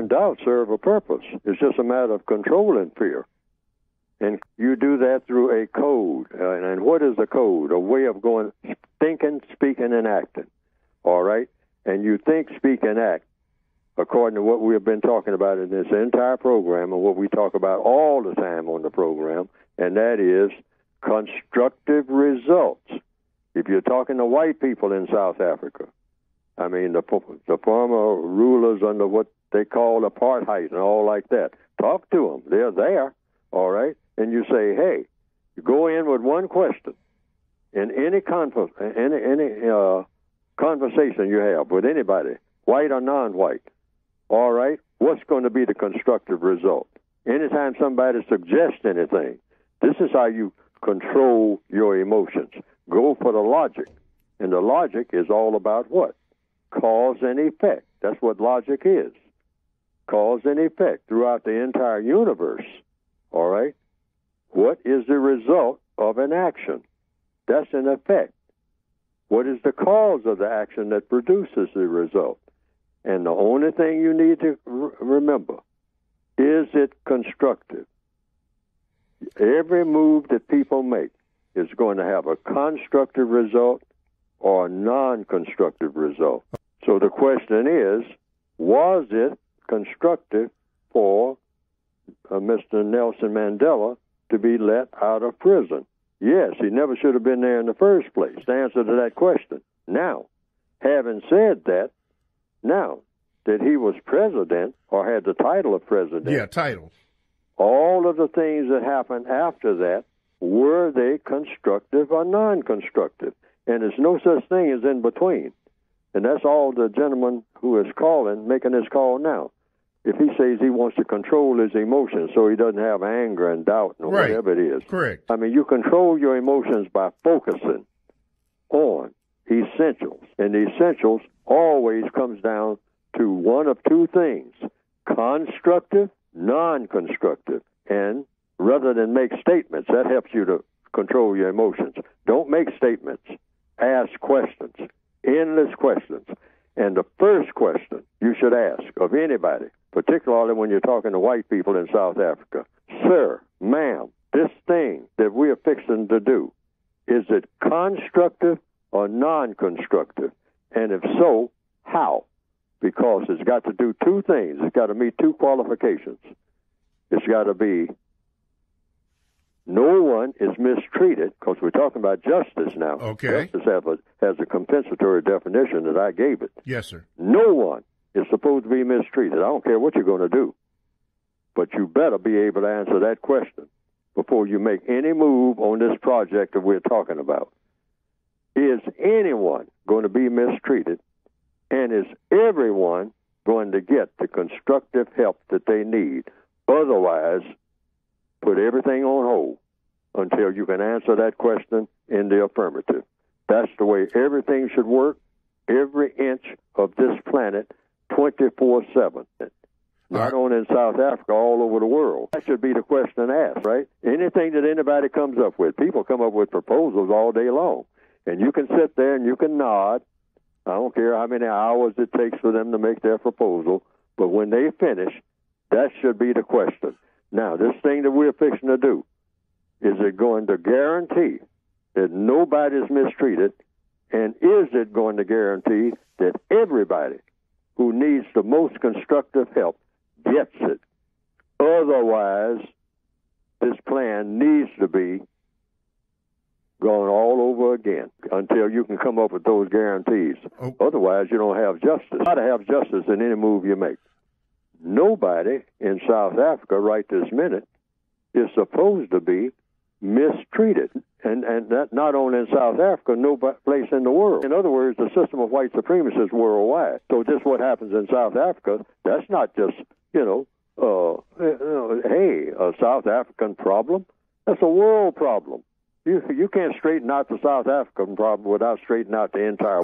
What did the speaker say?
and doubt serve a purpose. It's just a matter of controlling fear. And you do that through a code. And what is a code? A way of going, thinking, speaking, and acting. All right? And you think, speak, and act according to what we have been talking about in this entire program and what we talk about all the time on the program, and that is constructive results. If you're talking to white people in South Africa, I mean, the former rulers under what they call apartheid and all like that, talk to them. They're there, all right? And you say, hey, you go in with one question in any conversation you have with anybody, white or non-white, all right, what's going to be the constructive result? Anytime somebody suggests anything, this is how you control your emotions. Go for the logic. And the logic is all about what? Cause and effect. That's what logic is. Cause and effect throughout the entire universe. All right? What is the result of an action? That's an effect. What is the cause of the action that produces the result? And the only thing you need to remember, is it constructive? Every move that people make is going to have a constructive result or a non-constructive result. So the question is, was it constructive for Mr. Nelson Mandela to be let out of prison? Yes, he never should have been there in the first place. The answer to that question. Now, having said that, now that he was president or had the title of president. Yeah, title. All of the things that happened after that, were they constructive or non-constructive? And there's no such thing as in between. And that's all the gentleman who is calling, making this call now. If he says he wants to control his emotions so he doesn't have anger and doubt or whatever it is. Correct. I mean, you control your emotions by focusing on essentials. And the essentials always comes down to one of two things, constructive, non-constructive. And rather than make statements, that helps you to control your emotions. Don't make statements. Ask questions, endless questions. And the first question you should ask of anybody, particularly when you're talking to white people in South Africa, sir, ma'am, this thing that we are fixing to do, is it constructive or non-constructive? And if so, how? Because it's got to do two things. It's got to meet two qualifications. It's got to be no one is mistreated, because we're talking about justice now. Okay. Justice has a compensatory definition that I gave it. Yes, sir. No one is supposed to be mistreated. I don't care what you're going to do. But you better be able to answer that question before you make any move on this project that we're talking about. Is anyone going to be mistreated? And is everyone going to get the constructive help that they need? Otherwise, put everything on hold until you can answer that question in the affirmative. That's the way everything should work, every inch of this planet, 24/7. Not only in South Africa, all over the world. That should be the question asked, right? Anything that anybody comes up with, people come up with proposals all day long. And you can sit there and you can nod. I don't care how many hours it takes for them to make their proposal, but when they finish, that should be the question. Now, this thing that we're fixing to do, is it going to guarantee that nobody's mistreated, and is it going to guarantee that everybody who needs the most constructive help gets it? Otherwise, this plan needs to be going all over again until you can come up with those guarantees. Oh. Otherwise, you don't have justice. You got to have justice in any move you make. Nobody in South Africa right this minute is supposed to be mistreated. And that not only in South Africa, no place in the world. In other words, the system of white supremacy is worldwide. So just what happens in South Africa, that's not just, a South African problem. That's a world problem. You can't straighten out the South African problem without straightening out the entire